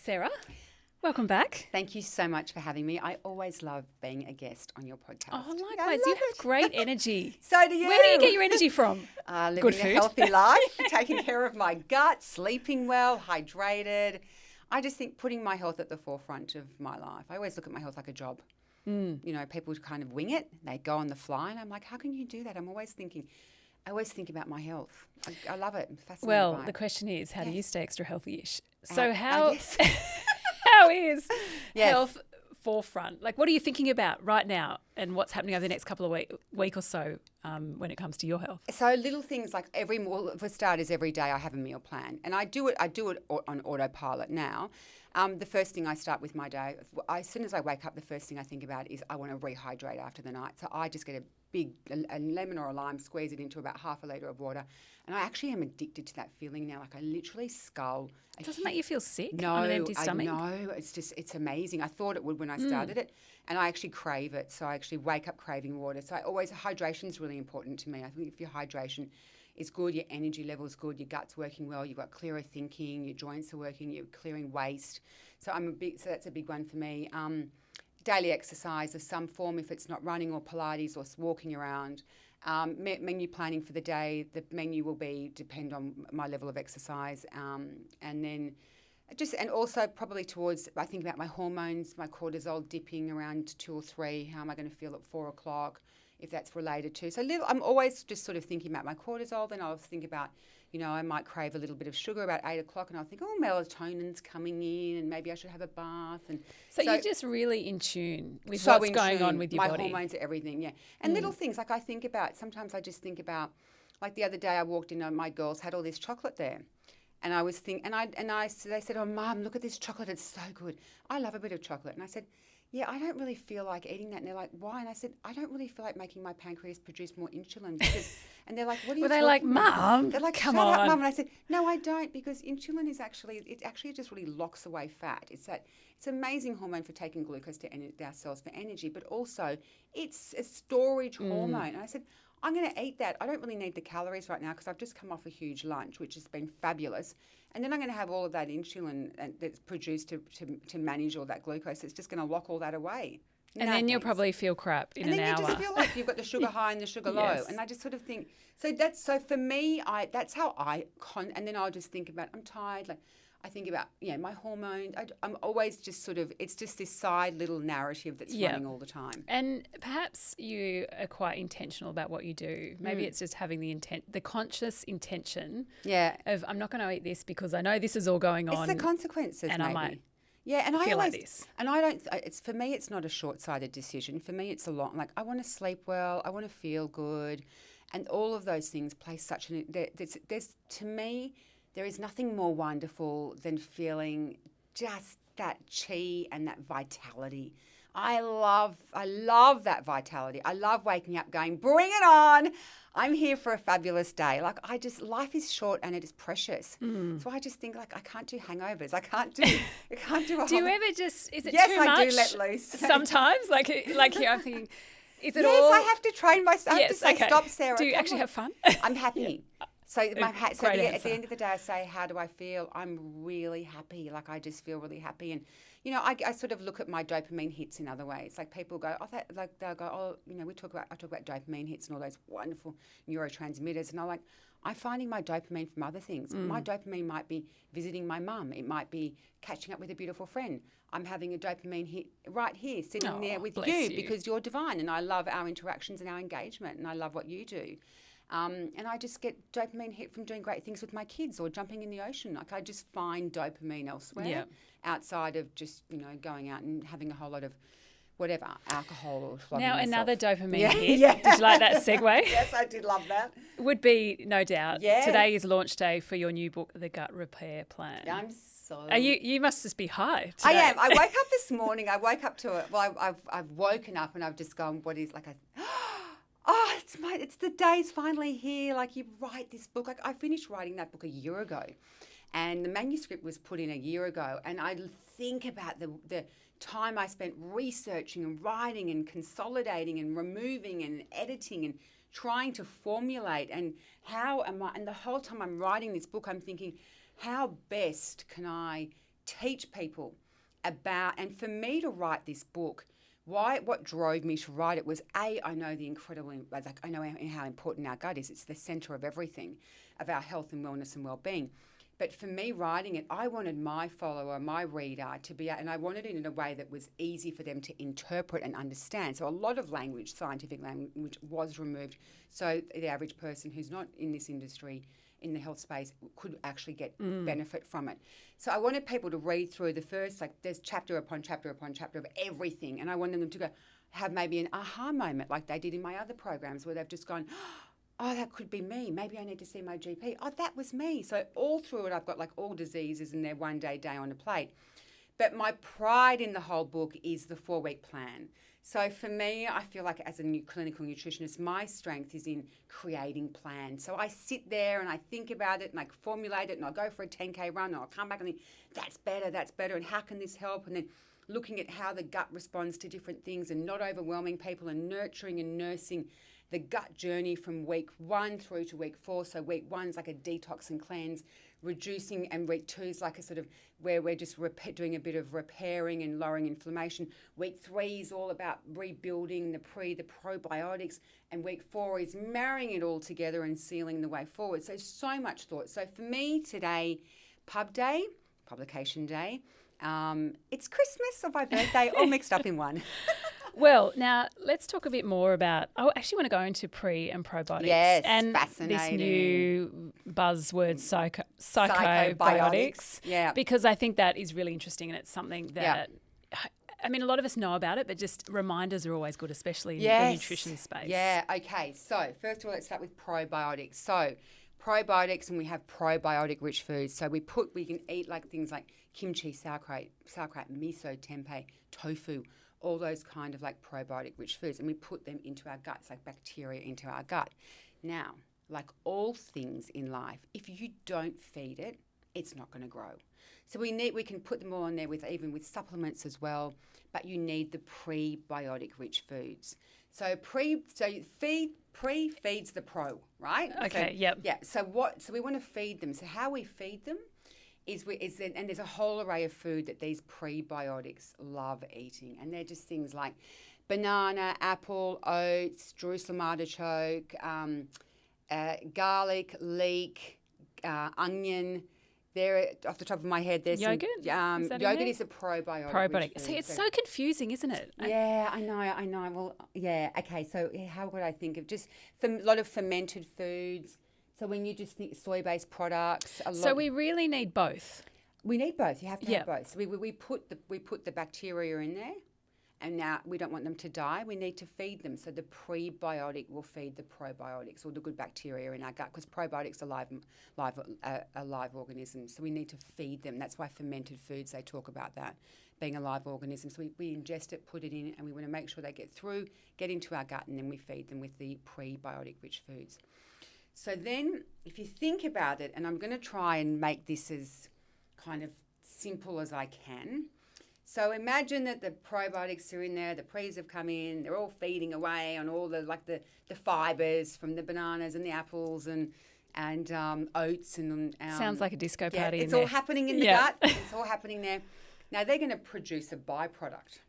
Sarah, welcome back. Thank you so much for having me. I always love being a guest on your podcast. Oh, likewise. You have great energy. So do you. Where do you get your energy from? Living Good a food. healthy life, taking care of my gut, sleeping well, hydrated. I just think putting my health at the forefront of my life. I always look at my health like a job. You know, people kind of wing it. They go on the fly. And I'm like, how can you do that? I always think about my health. I love it. I'm fascinated Well, by it. the question is, how do you stay extra healthy-ish? So yes. how is Yes. health forefront? Like, what are you thinking about right now and what's happening over the next couple of week or so when it comes to your health? So little things like for starters, every day I have a meal plan, and I do it on autopilot now. The first thing I start with my day, as soon as I wake up, the first thing I think about is I want to rehydrate after the night. So I just get a lemon or a lime, squeeze it into about half a litre of water, and I actually am addicted to that feeling now. Like I literally scull. It doesn't make you feel sick No, on an empty I stomach? know. It's amazing. I thought it would when I started it, and I actually crave it. So I actually wake up craving water. So hydration is really important to me. I think if your hydration is good, your energy level is good, your gut's working well, you've got clearer thinking, your joints are working, you're clearing waste. So that's a big one for me. Daily exercise of some form, if it's not running or Pilates or walking around. Menu planning for the day. The menu will depend on my level of exercise, and then and also probably I think about my hormones, my cortisol dipping around 2 or 3. How am I going to feel at 4 o'clock? If that's related to. I'm always just sort of thinking about my cortisol. Then I'll think about, I might crave a little bit of sugar about 8 o'clock, and I'll think, melatonin's coming in, and maybe I should have a bath. And So you're just really in tune with what's going on with your body. My hormones are everything, yeah. And little things like sometimes I just think about, like the other day I walked in and my girls had all this chocolate there. And I was thinking, they said, oh, Mum, look at this chocolate. It's so good. I love a bit of chocolate. And I said, yeah, I don't really feel like eating that. And they're like, why? And I said, I don't really feel like making my pancreas produce more insulin. And they're like, what are you Were they talking like, about? Mum, They're like, come shut on. up, Mum. And I said, no, I don't, because insulin is it actually just really locks away fat. It's an amazing hormone for taking glucose to our cells for energy, but also it's a storage hormone. And I said, I'm going to eat that. I don't really need the calories right now because I've just come off a huge lunch, which has been fabulous. And then I'm going to have all of that insulin that's produced to manage all that glucose. It's just going to lock all that away. And then you'll probably feel crap in an hour. And then you just feel like you've got the sugar high and the sugar low. And I just sort of think, so for me, that's how and then I'll just think about, I'm tired. Like I think about, my hormones. I'm always just sort of, it's just this side little narrative that's running all the time. And perhaps you are quite intentional about what you do. Maybe it's just having the conscious intention of, I'm not going to eat this because I know this is all going on. It's the consequences, and maybe. I might and feel like this. And I don't, for me, it's not a short-sighted decision. For me, it's a long, like I want to sleep well, I want to feel good. And all of those things play such to me, there is nothing more wonderful than feeling just that chi and that vitality. I love that vitality. I love waking up going, bring it on. I'm here for a fabulous day. Like life is short and it is precious. So I just think like I can't do hangovers. I can't do a Do you ever is it yes, too much? Yes, I do let loose. Sometimes, like here I'm thinking, is it yes, all? I have to train myself. I have to say, stop, Sarah. Do you actually have fun? I'm happy. So at the end of the day, I say, how do I feel? I'm really happy. Like I just feel really happy. And, I sort of look at my dopamine hits in other ways. Like people go, they'll go, I talk about dopamine hits and all those wonderful neurotransmitters. And I'm finding my dopamine from other things. My dopamine might be visiting my mum. It might be catching up with a beautiful friend. I'm having a dopamine hit right here, sitting there with you because you're divine. And I love our interactions and our engagement. And I love what you do. And I just get dopamine hit from doing great things with my kids or jumping in the ocean. Like I just find dopamine elsewhere outside of just, going out and having a whole lot of whatever, alcohol or flogging Now myself. another dopamine hit. Did you like that segue? Yes, I did love that. Would be, no doubt. Yes. Today is launch day for your new book, The Gut Repair Plan. I'm so... You must just be high today. I am. I woke up this morning. I woke up to it. Well, I've woken up and I've just gone, what is like a... Oh, it's the day's finally here. Like you write this book. Like I finished writing that book a year ago, and the manuscript was put in a year ago. And I think about the time I spent researching and writing and consolidating and removing and editing and trying to formulate and how am I. And the whole time I'm writing this book, I'm thinking, how best can I teach people about, and for me to write this book, what drove me to write it was, I know I know how important our gut is. It's the center of everything, of our health and wellness and well-being. But for me writing it, I wanted my follower, my reader to be, and I wanted it in a way that was easy for them to interpret and understand. So a lot of language, scientific language, was removed, so the average person who's not in this industry, in the health space, could actually get benefit from it. So I wanted people to read through the first, there's chapter upon chapter upon chapter of everything, and I wanted them to have maybe an aha moment like they did in my other programs, where they've just gone, oh, that could be me. Maybe I need to see my GP. Oh, that was me. So all through it, I've got all diseases in their day on a plate. But my pride in the whole book is the 4-week plan. So for me, I feel like as a new clinical nutritionist, my strength is in creating plans. So I sit there and I think about it and I formulate it, and I'll go for a 10K run, and I'll come back and think, that's better, and how can this help? And then looking at how the gut responds to different things, and not overwhelming people, and nurturing and nursing the gut journey from week 1 through to week 4. So week 1's like a detox and cleanse, reducing, and week 2 is like a sort of where we're just doing a bit of repairing and lowering inflammation. Week 3 is all about rebuilding the probiotics, and week 4 is marrying it all together and sealing the way forward. So much thought. So for me today, publication day, it's Christmas or my birthday, all mixed up in one. Well, now let's talk a bit more about, I actually want to go into pre and probiotics. Yes, and fascinating. This new buzzword, psychobiotics. Yeah. Because I think that is really interesting, and it's something that, I mean, a lot of us know about it, but just reminders are always good, especially in the nutrition space. Yeah, okay. So first of all, let's start with probiotics. So probiotics, and we have probiotic-rich foods. So we can eat things like kimchi, sauerkraut, miso, tempeh, tofu, all those kind of probiotic-rich foods, and we put them into our guts, like bacteria into our gut. Now, like all things in life, if you don't feed it, it's not going to grow. So we can put them all in there even with supplements as well, but you need the prebiotic-rich foods. So pre feeds the pro, right? Okay. So, yep. Yeah. So we want to feed them. So how we feed them and there's a whole array of food that these prebiotics love eating, and they're just things like banana, apple, oats, Jerusalem artichoke, garlic, leek, onion. There, off the top of my head, there's yogurt. Yogurt is a probiotic. Probiotic. See, it's so confusing, isn't it? Yeah, I know. Well, yeah. Okay, so how would I think of just a lot of fermented foods? So when you just think soy-based products, so we really need both. We need both. You have to have both. So we put the bacteria in there, and now we don't want them to die. We need to feed them. So the prebiotic will feed the probiotics, or the good bacteria in our gut, because probiotics are live organisms. So we need to feed them. That's why fermented foods, they talk about that being a live organism. So we ingest it, put it in, and we want to make sure they get into our gut, and then we feed them with the prebiotic-rich foods. So then if you think about it, and I'm going to try and make this as kind of simple as I can. So imagine that the probiotics are in there, the pre's have come in, they're all feeding away on all the fibres from the bananas and the apples and oats and sounds like a disco party. It's all happening in the gut. It's all happening there. Now they're going to produce a byproduct,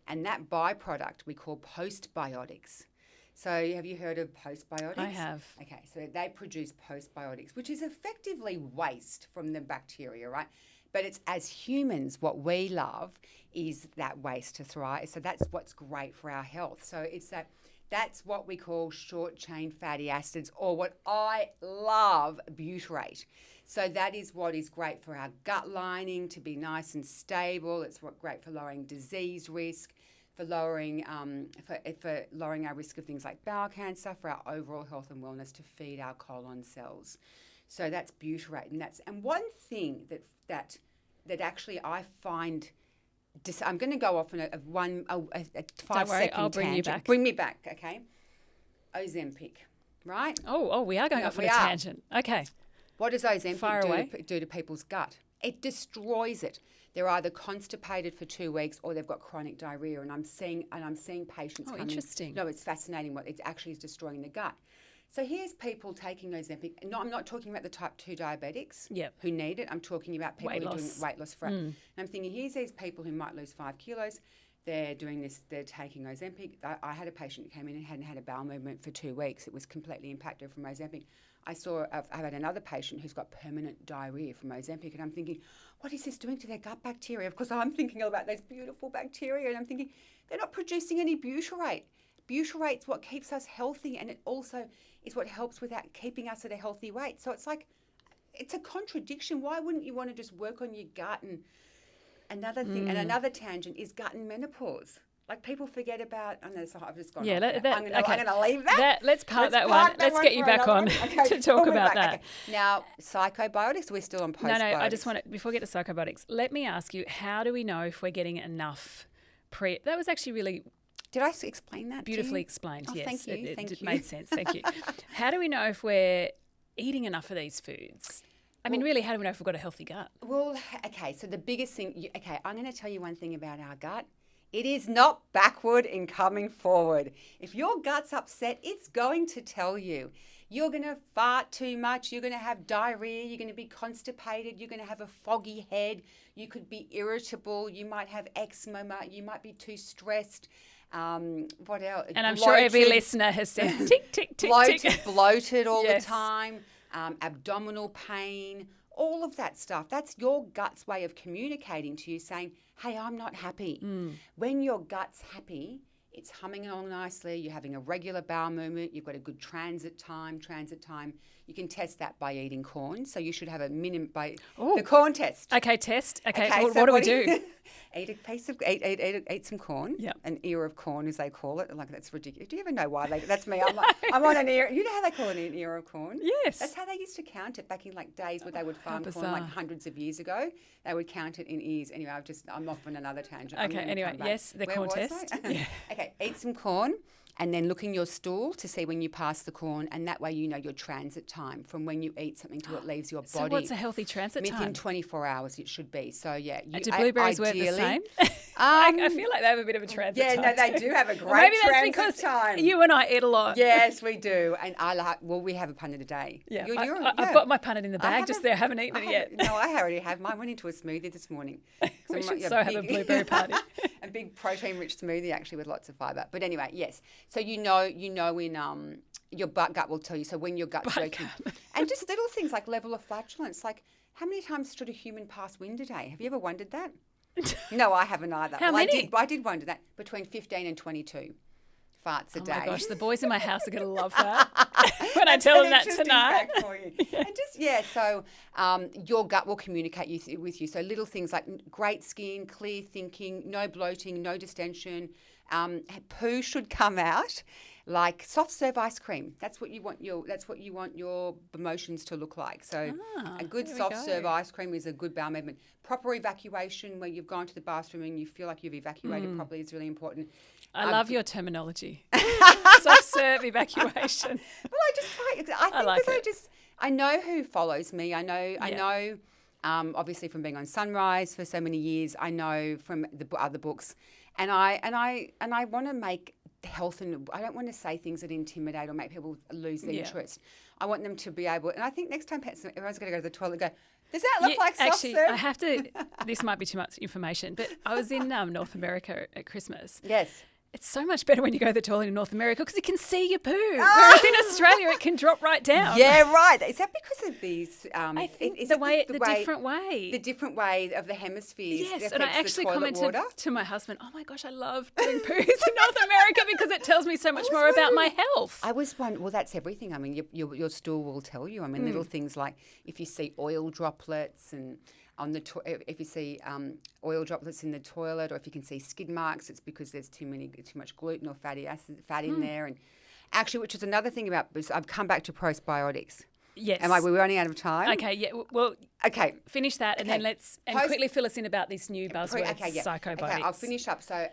and that byproduct we call postbiotics. So have you heard of postbiotics? I have. Okay, so they produce postbiotics, which is effectively waste from the bacteria, right? But it's, as humans, what we love is that waste to thrive. So that's what's great for our health. So that's what we call short-chain fatty acids, or what I love, butyrate. So that is what is great for our gut lining to be nice and stable. It's great for lowering disease risk, for lowering for lowering our risk of things like bowel cancer, for our overall health and wellness, to feed our colon cells. So that's butyrate, and one thing that actually I find. I'm going to go off on a 5-second I'll bring tangent. you back. Bring me back, okay? Ozempic, right? Oh, we are going off on a tangent. Okay. What does Ozempic do to people's gut? It destroys it. They're either constipated for 2 weeks or they've got chronic diarrhea, and I'm seeing patients come interesting. in. No, it's fascinating what it actually is destroying the gut. So here's people taking Ozempic. No, I'm not talking about the type 2 diabetics Yep. who need it. I'm talking about people who are doing weight loss for it. And I'm thinking, here's these people who might lose 5 kilos. They're doing this, they're taking Ozempic. I had a patient who came in and hadn't had a bowel movement for 2 weeks. It was completely impacted from Ozempic. I've had another patient who's got permanent diarrhea from Ozempic, and I'm thinking, what is this doing to their gut bacteria? Of course, I'm thinking about those beautiful bacteria, and I'm thinking, they're not producing any butyrate. Butyrate's what keeps us healthy, and it also is what helps with keeping us at a healthy weight. So it's like, it's a contradiction. Why wouldn't you want to just work on your gut? And another thing, and another tangent is gut and menopause. Like, people forget about. I know, so I've just gone. Yeah, I'm going to leave that. Let's park that one. Let's get you back on to talk about that. Okay. Now, psychobiotics. We're still on postbiotics. No. I just want to, before we get to psychobiotics, let me ask you: how do we know if we're getting enough? That was actually really. Did I explain that? Beautifully explained. Oh, yes, thank you. It made sense. Thank you. How do we know if we're eating enough of these foods? I mean, really, how do we know if we've got a healthy gut? Well, okay. So the biggest thing. I'm going to tell you one thing about our gut. It is not backward in coming forward. If your gut's upset, it's going to tell you. You're going to fart too much. You're going to have diarrhea. You're going to be constipated. You're going to have a foggy head. You could be irritable. You might have eczema. You might be too stressed. What else? And I'm sure every listener has said tick, tick, tick, tick. Bloated all the time. Abdominal pain. All of that stuff. That's your gut's way of communicating to you, saying, hey, I'm not happy. When your gut's happy, it's humming along nicely. You're having a regular bowel movement. You've got a good transit time. You can test that by eating corn. So you should have a minimum by the corn test. Okay, test. Okay, what do we do? Eat some corn. Yep. An ear of corn, as they call it. Like, that's ridiculous. Do you ever know why that's me? I'm on an ear. You know how they call it an ear of corn? Yes. That's how they used to count it back in like days where they would farm corn like hundreds of years ago. They would count it in ears. Anyway, I'm off on another tangent. Okay, anyway, yes, the corn test. Yeah. Okay, eat some corn. And then look in your stool to see when you pass the corn, and that way you know your transit time from when you eat something to it leaves your body. So what's a healthy transit time? Within 24 hours it should be. So, yeah. Do blueberries work the same? I feel like they have a bit of a transit time. Yeah, no, they do have a great transit time. You and I eat a lot. Yes, we do. And we have a punnet a day. Yeah, I've got my punnet in the bag just there. I haven't eaten it yet. No, I already have. Mine went into a smoothie this morning. We should have a blueberry party. A big protein-rich smoothie, actually, with lots of fibre. But anyway, yes. So you know in your gut will tell you. So when your gut's working, and just little things like level of flatulence. Like, how many times should a human pass wind a day? Have you ever wondered that? No, I haven't either. How many? I did wonder that. Between 15 and 22 farts a day. Oh my gosh, the boys in my house are going to love that when I tell them that tonight. For you. And so your gut will communicate with you. So little things like great skin, clear thinking, no bloating, no distension. Poo should come out like soft serve ice cream. That's what you want your emotions to look like. So a good soft serve ice cream is a good bowel movement. Proper evacuation, where you've gone to the bathroom and you feel like you've evacuated properly, is really important. I love your terminology. Soft serve evacuation. Well, I know who follows me. I know obviously from being on Sunrise for so many years. I know from the other books, and I want to make health, and I don't want to say things that intimidate or make people lose their interest. I want them to be able, and I think next time everyone's going to go to the toilet and go, does that look like soft serve? Actually, I have to, this might be too much information, but I was in North America at Christmas. Yes. It's so much better when you go to the toilet in North America because you can see your poo. Whereas in Australia, it can drop right down. Yeah, right. Is that because of these? I think the different way. The different way of the hemispheres. Yes, and I actually commented to my husband, oh my gosh, I love doing poos in North America because it tells me so much more about my health. I was wondering, well, that's everything. I mean, your stool will tell you. I mean, little things like if you see oil droplets and if you see oil droplets in the toilet, or if you can see skid marks, it's because there's too much gluten or fat in there. And actually, which is another thing about this, I've come back to probiotics. Yes. We're running out of time. Okay. Yeah. Well. Okay. Finish that, and then quickly fill us in about this new buzzword, psychobiotics. Okay, I'll finish up. So,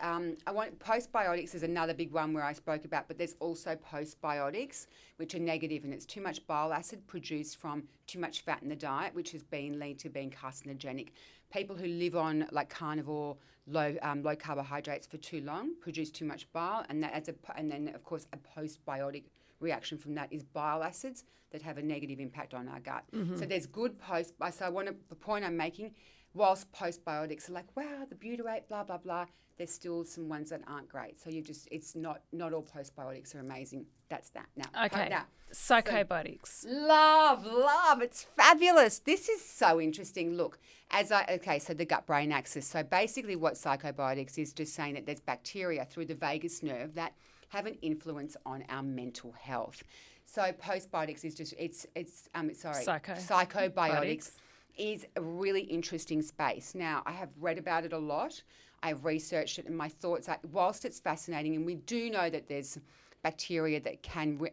postbiotics is another big one where I spoke about, but there's also postbiotics, which are negative, and it's too much bile acid produced from too much fat in the diet, which has lead to being carcinogenic. People who live on like carnivore, low carbohydrates for too long produce too much bile, and then of course a postbiotic reaction from that is bile acids that have a negative impact on our gut. So there's good the point I'm making, whilst postbiotics are like, wow, the butyrate, blah, blah, blah, there's still some ones that aren't great. So it's not all postbiotics are amazing. That's that. Now, Okay. Psychobiotics. Love. It's fabulous. This is so interesting. Look, so the gut-brain axis. So basically what psychobiotics is just saying that there's bacteria through the vagus nerve that have an influence on our mental health. So postbiotics is just, psychobiotics is a really interesting space. Now, I have read about it a lot. I've researched it, and my thoughts are, whilst it's fascinating, and we do know that there's bacteria that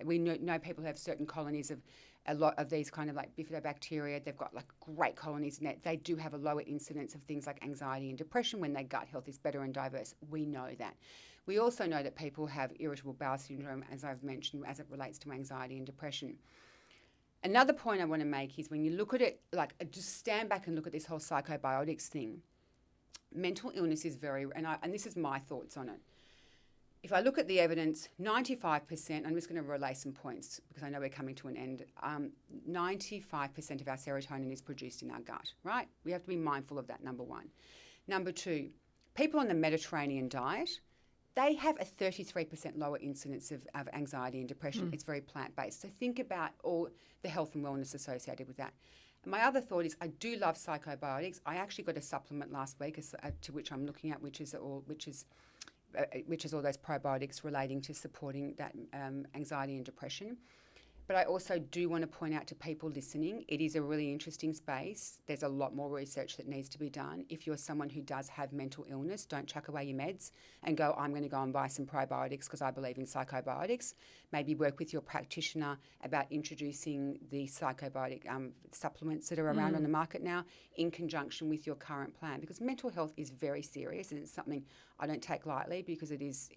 we know people who have certain colonies of a lot of these kind of like bifidobacteria. They've got like great colonies in it. They do have a lower incidence of things like anxiety and depression when their gut health is better and diverse. We know that. We also know that people have irritable bowel syndrome, as I've mentioned, as it relates to anxiety and depression. Another point I want to make is when you look at it, like just stand back and look at this whole psychobiotics thing, mental illness is and this is my thoughts on it. If I look at the evidence, 95%, I'm just going to relay some points because I know we're coming to an end. 95% of our serotonin is produced in our gut, right? We have to be mindful of that, number one. Number two, people on the Mediterranean diet, they have a 33% lower incidence of anxiety and depression. It's very plant-based. So think about all the health and wellness associated with that. And my other thought is I do love psychobiotics. I actually got a supplement last week to which I'm looking at, which is all those probiotics relating to supporting that anxiety and depression. But I also do want to point out to people listening, it is a really interesting space. There's a lot more research that needs to be done. If you're someone who does have mental illness, don't chuck away your meds and go, I'm going to go and buy some probiotics because I believe in psychobiotics. Maybe work with your practitioner about introducing the psychobiotic supplements that are around on the market now in conjunction with your current plan. Because mental health is very serious and it's something I don't take lightly because it is.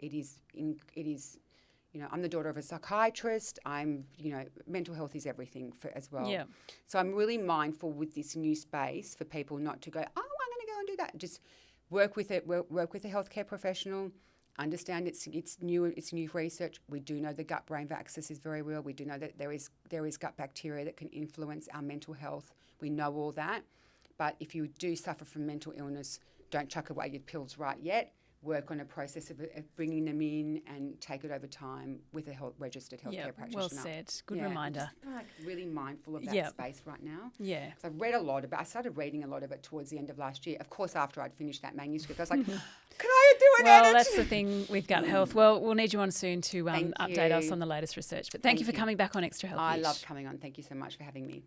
I'm the daughter of a psychiatrist. Mental health is everything as well. Yeah. So I'm really mindful with this new space for people not to go, I'm going to go and do that. Just work with it. Work with a healthcare professional. Understand it's new research. We do know the gut-brain axis is very real. We do know that there is gut bacteria that can influence our mental health. We know all that. But if you do suffer from mental illness, don't chuck away your pills right yet. Work on a process of bringing them in and take it over time with a registered healthcare practitioner. Well said. Good reminder. I'm really mindful of that space right now. Yeah. So I started reading a lot of it towards the end of last year. Of course, after I'd finished that manuscript, I was like, can I do an edit? Well, that's the thing with gut health. Well, we'll need you on soon to update us on the latest research. But thank you for coming back on Extra Healthy. I love coming on. Thank you so much for having me.